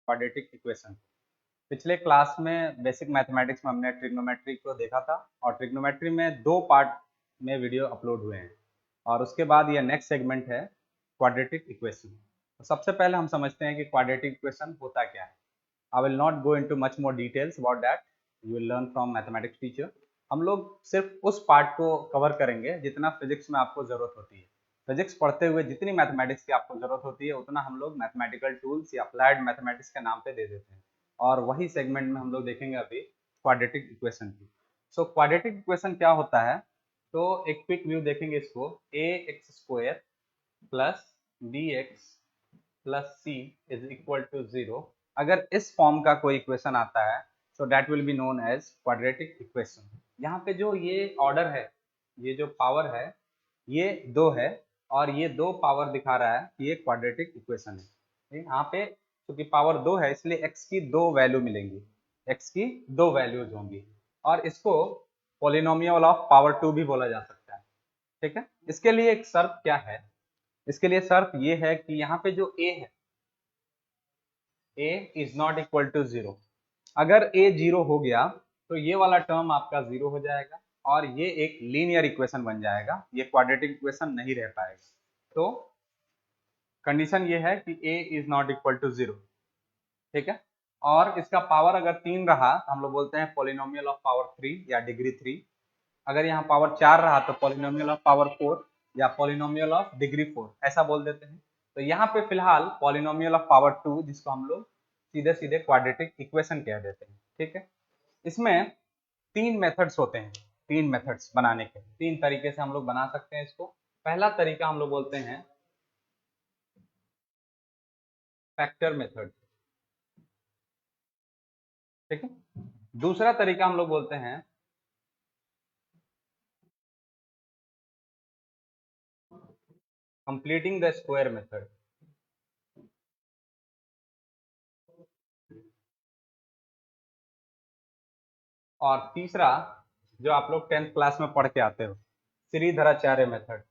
Quadratic equation. पिछले class में basic mathematics में हमने ट्रिग्नोमेट्री को देखा था और ट्रिग्नोमेट्री में 2 पार्ट में वीडियो अपलोड हुए हैं और उसके बाद ये नेक्स्ट सेगमेंट है क्वाड्रेटिक इक्वेशन। तो सबसे पहले हम समझते हैं कि क्वाड्रेटिक इक्वेशन होता क्या है। I will not go into much more details about that, you will learn from mathematics teacher. हम लोग सिर्फ उस पार्ट को कवर करेंगे जितना फिजिक्स में आपको जरूरत होती है। फिजिक्स पढ़ते हुए जितनी मैथमेटिक्स की आपको जरूरत होती है उतना हम लोग मैथमेटिकल टूल्स या अप्लाइड मैथमेटिक्स के नाम पे दे देते हैं और वही सेगमेंट में हम लोग देखेंगे अभी क्वाड्रेटिक इक्वेशन की। सो क्वाड्रेटिक इक्वेशन क्या होता है, तो एक क्विक व्यू देखेंगे इसको। A X square plus B X plus C is equal to 0। अगर इस फॉर्म का कोई इक्वेशन आता है so that will be known as quadratic equation. यहाँ पे जो ये ऑर्डर है, ये जो पावर है, ये 2 है और ये 2 पावर दिखा रहा है कि ये क्वाड्रेटिक इक्वेशन है। यहाँ पे क्योंकि पावर 2 है इसलिए x की 2 वैल्यू मिलेंगी, x की 2 वैल्यूज होंगी और इसको पॉलिनोमियल ऑफ पावर 2 भी बोला जा सकता है। ठीक है, इसके लिए एक शर्त क्या है, इसके लिए शर्त ये है कि यहाँ पे जो a है, a is not equal to 0। अगर a 0 हो गया तो ये वाला टर्म आपका 0 हो जाएगा और ये एक लीनियर इक्वेशन बन जाएगा, ये क्वाड्रेटिक इक्वेशन नहीं रह पाएगा। तो कंडीशन ये है कि a is not equal to 0। ठीक है, और इसका पावर अगर 3 रहा तो हम लोग बोलते हैं पॉलिनोमियल ऑफ पावर 3 या डिग्री 3। अगर यहाँ पावर 4 रहा तो पॉलिनोमियल ऑफ पावर 4 या पॉलिनोमियल ऑफ डिग्री 4 ऐसा बोल देते हैं। तो यहाँ पे फिलहाल पॉलिनोमियल ऑफ पावर 2 जिसको हम लोग सीधे सीधे क्वाड्रेटिक इक्वेशन कह देते हैं। ठीक है, इसमें 3 मेथड्स होते हैं, 3 मेथड्स बनाने के, 3 तरीके से हम लोग बना सकते हैं इसको। पहला तरीका हम लोग बोलते हैं फैक्टर मेथड। ठीक है, दूसरा तरीका हम लोग बोलते हैं कंप्लीटिंग द स्क्वायर मेथड। और तीसरा जो आप लोग 10th क्लास में पढ़ के आते हो, श्रीधराचार्य मेथड।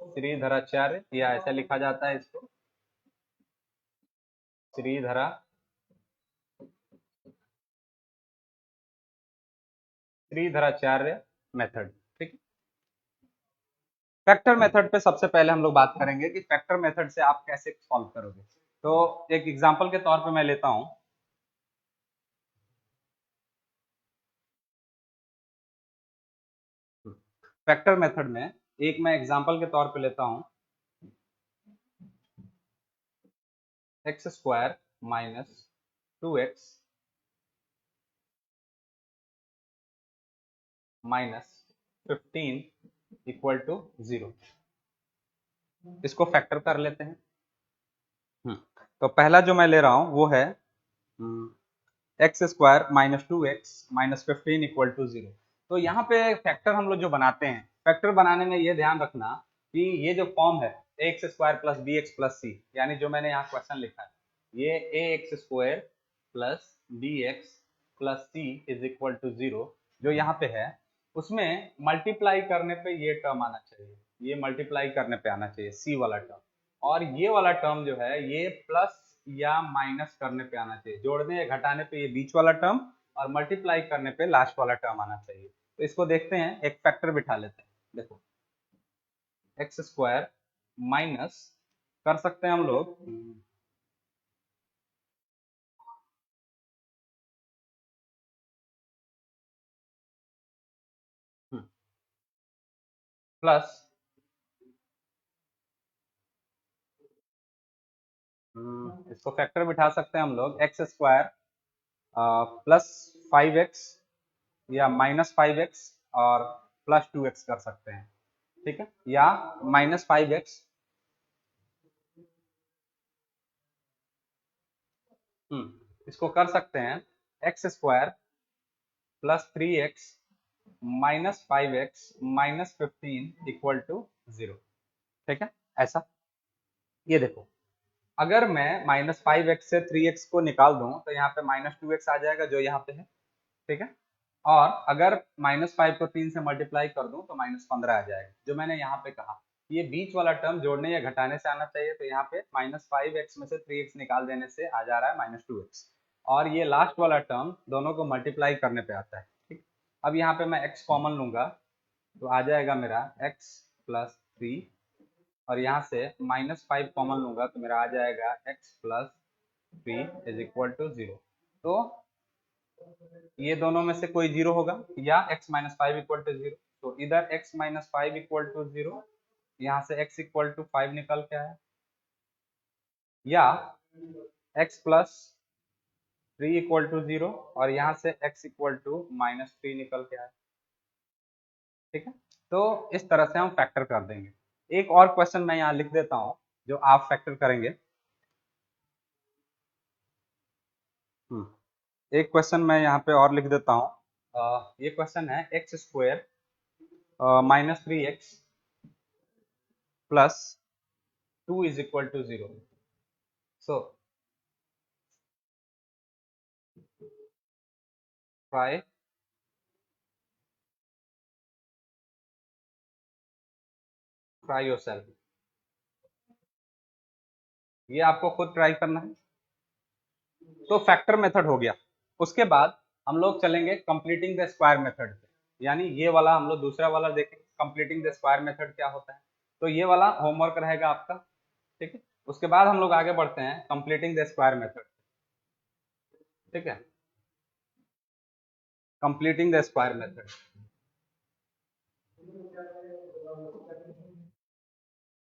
श्रीधराचार्य या ऐसा लिखा जाता है इसको, श्रीधराचार्य मेथड। ठीक है, फैक्टर मेथड पे सबसे पहले हम लोग बात करेंगे कि फैक्टर मेथड से आप कैसे सॉल्व करोगे। तो एक एग्जांपल के तौर पे मैं लेता हूं, फैक्टर मेथड में एक मैं एग्जांपल के तौर पे लेता हूं, x square minus 2x minus 15 equal to 0। इसको फैक्टर कर लेते हैं। तो पहला जो मैं ले रहा हूं वो है x square minus 2x minus 15 equal to 0। तो यहाँ पे फैक्टर हम लोग जो बनाते हैं, फैक्टर बनाने में ये ध्यान रखना कि ये जो फॉर्म है x square plus B X plus C, यानी जो मैंने यहाँ क्वेश्चन लिखा है, ये A X square plus B X plus C is equal to 0 जो यहाँ पे है, उसमें मल्टीप्लाई करने पे ये टर्म आना चाहिए, ये मल्टीप्लाई करने पे आना चाहिए सी वाला टर्म, और ये वाला टर्म जो है ये प्लस या माइनस करने पे आना चाहिए, जोड़ने या घटाने पे ये बीच वाला टर्म और मल्टीप्लाई करने पे लास्ट वाला टर्म आना चाहिए। तो इसको देखते हैं, एक फैक्टर बिठा लेते हैं। देखो एक्स स्क्वायर माइनस कर सकते हैं हम लोग प्लस इसको फैक्टर बिठा सकते हैं हम लोग एक्स स्क्वायर प्लस 5x या माइनस 5x और प्लस 2x कर सकते हैं। ठीक है, या माइनस 5x इसको कर सकते हैं x square plus 3x minus 5x minus 15 equal to 0। ठीक है, ऐसा ये देखो, अगर मैं माइनस 5x से 3x को निकाल दूं तो यहाँ पे माइनस 2x आ जाएगा जो यहाँ पे है। ठीक है, और अगर माइनस 5 को 3 से मल्टीप्लाई कर दूं तो माइनस 15 आ जाएगा जो मैंने यहाँ पे कहा। ये बीच वाला टर्म जोड़ने या घटाने से आना चाहिए, तो यहाँ पे -5x में से 3x निकाल देने से आ जा रहा है -2x, और ये लास्ट वाला टर्म दोनों को मल्टीप्लाई करने पे आता है। ठीक, अब यहाँ पे मैं x कॉमन लूंगा तो आ जाएगा मेरा x प्लस 3, और यहाँ से -5 कॉमन लूंगा तो मेरा आ जाएगा x plus 3 is equal to 0। तो ये दोनों में से कोई 0 होगा, या x माइनस 5 इक्वल टू 0, तो इधर x माइनस 5 इक्वल टू 0, यहाँ से x इक्वल टू 5 निकल के आया, या x प्लस 3 इक्वल टू 0, और यहाँ से x इक्वल टू -3 निकल के आया। ठीक है, तो इस तरह से हम फैक्टर कर देंगे। एक और क्वेश्चन मैं यहाँ लिख देता हूँ जो आप फैक्टर करेंगे। एक क्वेश्चन मैं यहाँ पे और लिख देता हूँ। ये क्वेश्चन है x square -3x plus 2 is equal to 0। So try yourself. ये आपको खुद ट्राई करना है। तो फैक्टर मेथड हो गया। उसके बाद हम लोग चलेंगे कंप्लीटिंग द स्क्वायर मेथड पे, यानी ये वाला हम लोग दूसरा वाला देखेंगे, कंप्लीटिंग द स्क्वायर मेथड क्या होता है। तो ये वाला होमवर्क रहेगा आपका। ठीक है, उसके बाद हम लोग आगे बढ़ते हैं कंप्लीटिंग द स्क्वायर मेथड। ठीक है, completing the square method.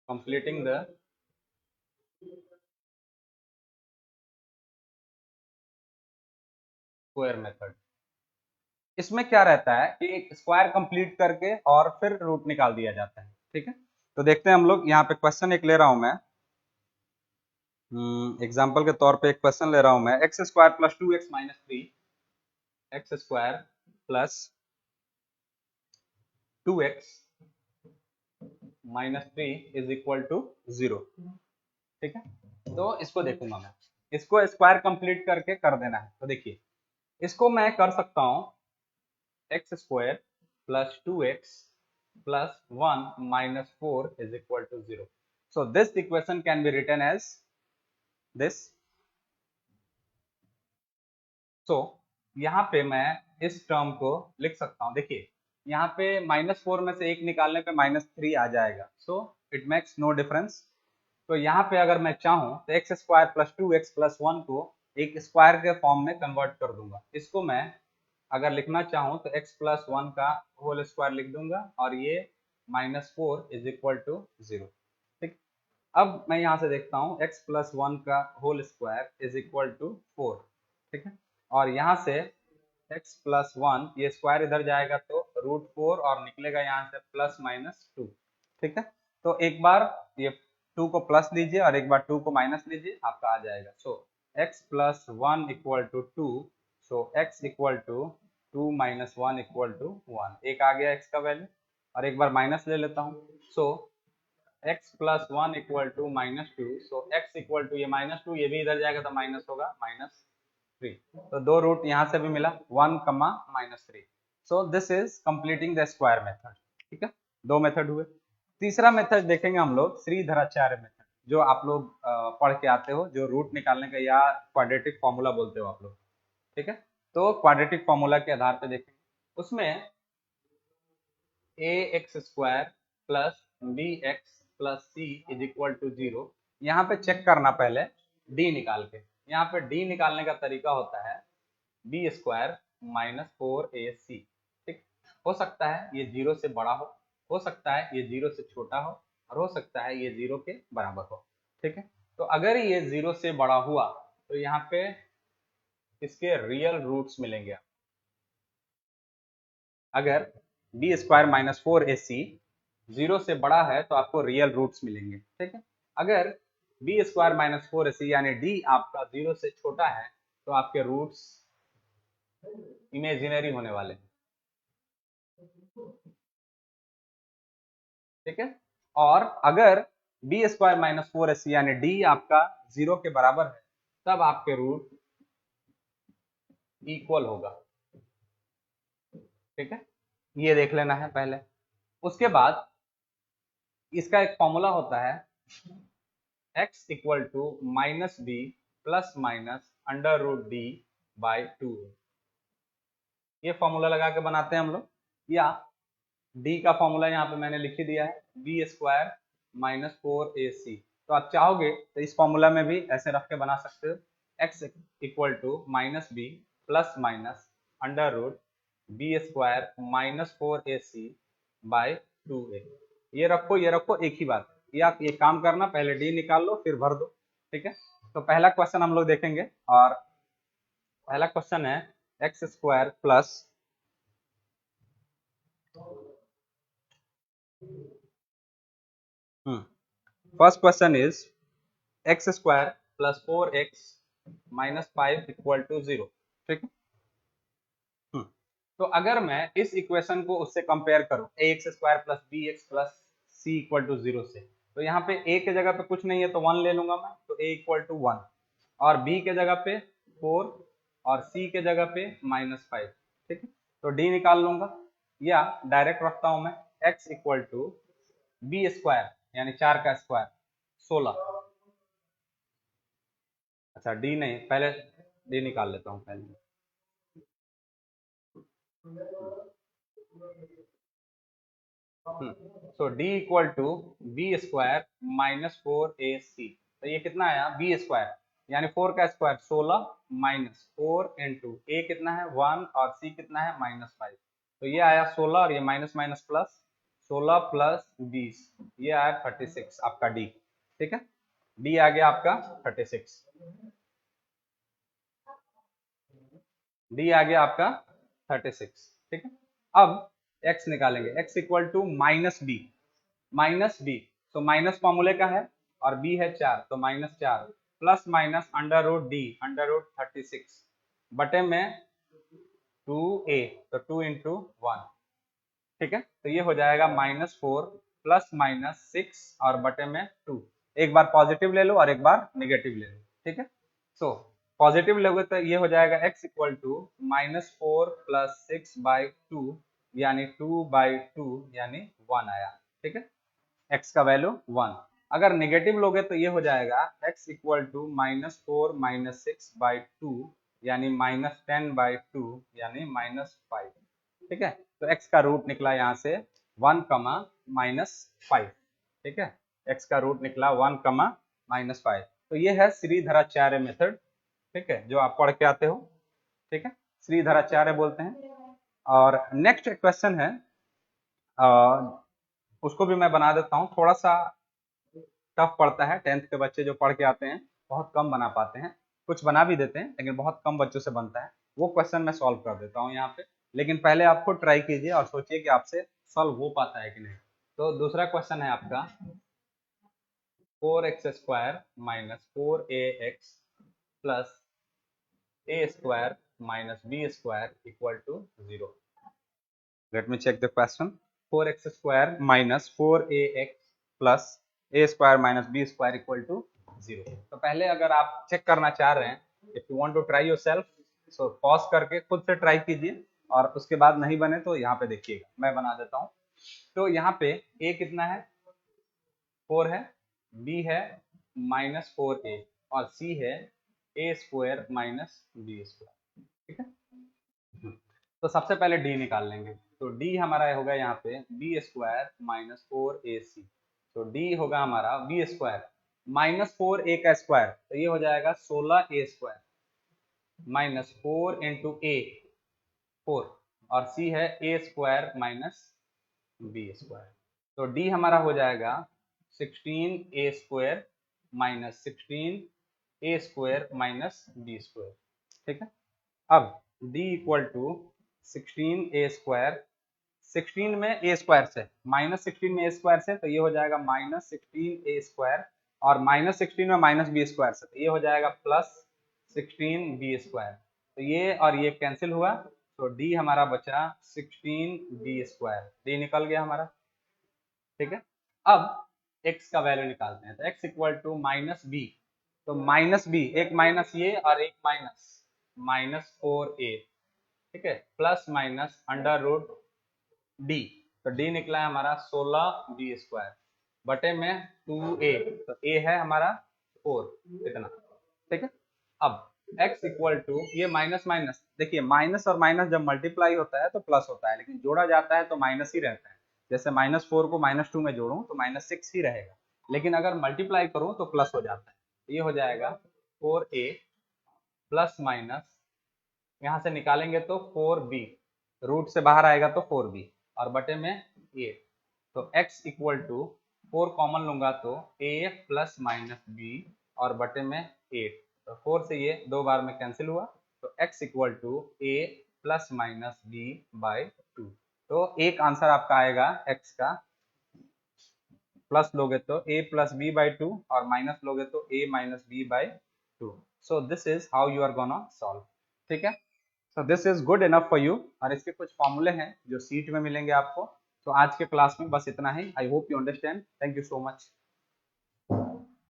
Completing the square method. इसमें क्या रहता है कि एक स्क्वायर कंप्लीट करके और फिर रूट निकाल दिया जाता है। ठीक है, तो देखते हैं हम लोग। यहाँ पे क्वेश्चन एक ले रहा हूं मैं, एग्जाम्पल के तौर पे एक क्वेश्चन ले रहा हूं मैं। X square plus 2x minus 3, x square plus 2x minus 3 is equal to 0। ठीक है, तो इसको देखूंगा मैं, इसको स्क्वायर कंप्लीट करके कर देना है। तो देखिए, इसको मैं कर सकता हूं x square plus 2x plus 1 minus 4 is equal to 0। So this equation can be written as this. So यहाँ पे मैं इस टर्म को लिख सकता हूँ। देखिए, यहाँ पे -4 में से एक निकालने पे -3 आ जाएगा, so it makes no difference. तो यहाँ पे अगर मैं चाहूँ तो x square plus 2x plus 1 को एक स्क्वायर के फॉर्म में कन्वर्ट कर दूंगा। इसको मैं अगर लिखना चाहूँ तो x प्लस 1 का होल स्क्वायर लिख दूंगा, और ये -4 इज इक्वल टू 0। ठीक, अब मैं यहाँ से देखता हूँ x प्लस 1 का whole square is equal to 4। ठीक है, और यहाँ से x प्लस 1, ये स्क्वायर इधर जाएगा तो √4, और निकलेगा यहाँ से ±2। ठीक है, तो एक बार ये 2 को प्लस लीजिए और एक बार 2 को माइनस लीजिए, आपका आ जाएगा। So x plus 1 equal to 2, so x equal to 2 minus 1 equal to 1। एक आ गया x का वैल्यू, और एक बार माइनस ले लेता हूँ। So x plus 1 equal to -2, so x equal to ये -2, ये भी इधर जाएगा तो माइनस होगा -3। तो दो रूट यहाँ से भी मिला, 1, -3। सो this is completing the square method. ठीक है, दो मेथड हुए। तीसरा मेथड देखेंगे हम लोग, श्रीधराचार्य मेथड, जो आप लोग पढ़ के आते हो, जो रूट निकालने का या क्वाड्रेटिक फॉर्मूला बोलते हो आप लोग। ठीक है, तो क्वाड्रेटिक फॉर्मूला के आधार पे देखेंगे। उसमें ax² plus bx plus c is equal to 0। यहाँ पे चेक करना पहले d निकाल के। यहाँ पे d निकालने का तरीका होता है b² माइनस 4ac। ठीक, हो सकता है ये 0 से बड़ा हो सकता है ये 0 से छोटा हो, और हो सकता है ये 0 के बराबर हो। ठीक है, तो अगर ये 0 से बड़ा हुआ तो यहाँ पे इसके रियल रूट्स मिलेंगे। अगर b² माइनस 4ac 0 से बड़ा है तो आपको रियल रूट्स मिलेंगे। ठीक है, अगर b² माइनस 4ac यानी d आपका 0 से छोटा है तो आपके रूट्स इमेजिनरी होने वाले हैं। ठीक है, और अगर b² माइनस 4ac यानी d आपका 0 के बराबर है तब आपके रूट इक्वल होगा। ठीक है, ये देख लेना है पहले। उसके बाद इसका एक फॉर्मूला होता है x equal to minus B plus minus under root D by 2a। ये फॉर्मूला लगा के बनाते हैं हम लोग, या d का फॉर्मूला यहाँ पे मैंने लिख ही दिया है, बी स्क्वायर माइनस 4ac। तो आप चाहोगे तो इस फॉर्मूला में भी ऐसे रख के बना सकते हो, x equal to minus B plus minus under root B square minus 4ac by 2a। ये रखो एक ही बात है। ये आप ये काम करना, पहले d निकाल लो फिर भर दो, ठीक है। तो पहला क्वेश्चन हम लोग देखेंगे, और पहला क्वेश्चन है x square plus first question is x square plus 4x minus 5 equal to 0, ठीक है। तो अगर मैं इस इक्वेशन को उससे कंपेयर करूं, ax square plus bx plus c equal to 0 से, तो यहाँ पे a के जगह पे कुछ नहीं है तो 1 ले लूंगा मैं, तो a इक्वल टू 1, और b के जगह पे 4 और c के जगह पे माइनस 5, ठीक है। तो d निकाल लूंगा, या डायरेक्ट रखता हूं मैं x equal to B square यानी 4 का स्क्वायर 16। अच्छा d नहीं, पहले d निकाल लेता हूँ पहले। So d equal to B square minus 4ac। तो ये कितना आया, बी स्क्वायर यानी 4 का स्क्वायर 16 माइनस 4 इंटू a कितना है 1 और c कितना है माइनस 5। तो ये आया 16 और ये माइनस माइनस प्लस, 16 प्लस 20, ये आया 36 आपका d, ठीक है। d आ गया आपका 36, d आ गया आपका 36, ठीक है। अब x निकालेंगे, x equal to minus B, minus B तो माइनस फॉर्मूले का है और b है 4 तो minus 4 plus minus under root D under root 36 बटे में 2a, तो 2 इंटू 1, ठीक है। तो ये हो जाएगा माइनस 4 प्लस माइनस 6 और बटे में 2। एक बार पॉजिटिव ले लो और एक बार निगेटिव ले लो, ठीक है। सो पॉजिटिव लोगे तो ये हो जाएगा x equal to minus 4 plus 6 by 2 यानी 2 बाई 2 यानी 1 आया, ठीक है। x का वैल्यू 1। अगर नेगेटिव लोगे तो ये हो जाएगा x equal to minus 4 minus 6 by 2 यानी माइनस 10 बाई 2 यानी माइनस 5, ठीक है। तो x का रूट निकला यहाँ से 1 कमा माइनस 5, ठीक है। x का रूट निकला 1 कमा माइनस 5। तो ये है श्रीधराचार्य मेथड, ठीक है, जो आप पढ़ के आते हो, ठीक है, श्रीधराचार्य बोलते हैं। और नेक्स्ट क्वेश्चन है, उसको भी मैं बना देता हूँ, थोड़ा सा टफ पड़ता है, 10th के बच्चे जो पढ़ के आते हैं बहुत कम बना पाते हैं, कुछ बना भी देते हैं लेकिन बहुत कम बच्चों से बनता है। वो क्वेश्चन मैं सॉल्व कर देता हूँ यहाँ पे, लेकिन पहले आप खुद ट्राई कीजिए और सोचिए कि आपसे सॉल्व हो पाता है कि नहीं। तो दूसरा क्वेश्चन है आपका 4x square minus 4ax plus a square minus b square equal to 0। Let me check the question. 4x square minus 4ax plus a square minus b square equal to 0। तो पहले अगर आप चेक करना चाह रहे हैं, if you want to try yourself, so pause करके खुद से ट्राई कीजिए, और उसके बाद नहीं बने तो यहाँ पे देखिएगा, मैं बना देता हूँ। तो यहाँ पे a कितना है 4 है, b है माइनस 4a और c है a square minus b square, ठीक है। तो सबसे पहले d निकाल लेंगे, तो d हमारा होगा यहाँ पे बी स्क्वायर माइनस 4ac। तो d होगा हमारा बी स्क्वायर माइनस 4a का स्क्वायर, तो ये हो जाएगा 16a स्क्वायर माइनस 4 इंटू ए 4 और c है a square minus b square. तो d हमारा हो जाएगा 16a square minus 16a square minus b square, ठीक है। अब d equal to 16a square, 16 में a स्क्वायर से माइनस 16 में a स्क्वायर से, तो ये हो जाएगा माइनस 16a स्क्वायर और माइनस 16 में माइनस b स्क्वायर से, तो ये हो जाएगा प्लस 16b स्क्वायर। तो ये और ये कैंसिल हुआ, तो d हमारा बचा 16b स्क्वायर, d निकल गया हमारा, ठीक है। अब x का वैल्यू निकालते हैं, तो x equal to minus b, तो माइनस b, एक माइनस ये और एक माइनस माइनस 4a, ठीक है, plus minus under root D, तो डी निकला है हमारा 16b स्क्वायर बटे में 2a, तो a है हमारा 4, इतना, ठीक है। अब x इक्वल टू, ये माइनस माइनस, देखिए माइनस और माइनस जब मल्टीप्लाई होता है तो प्लस होता है, लेकिन जोड़ा जाता है तो माइनस ही रहता है। जैसे -4 को -2 में जोड़ूं तो -6 ही रहेगा, लेकिन अगर मल्टीप्लाई करूं तो प्लस हो जाता है। ये हो जाएगा 4a प्लस माइनस, यहाँ से निकालेंगे तो 4b, रूट से बाहर आएगा तो 4b, और बटे में 8, तो x इक्वल टू 4 कॉमन लूंगा तो a प्लस माइनस b, और बटे में 8, तो 4 से ये 2 बार में कैंसिल हुआ, तो x equal to a plus minus b by 2। तो एक आंसर आपका आएगा x का, प्लस लोगे तो a प्लस b बाई 2, और माइनस लोगे तो a minus b by 2। So this is how you are gonna solve, ठीक है। So this is good enough for you, और इसके कुछ फॉर्मूले हैं जो सीट में मिलेंगे आपको। तो आज के क्लास में बस इतना ही। I hope you understand. Thank you so much.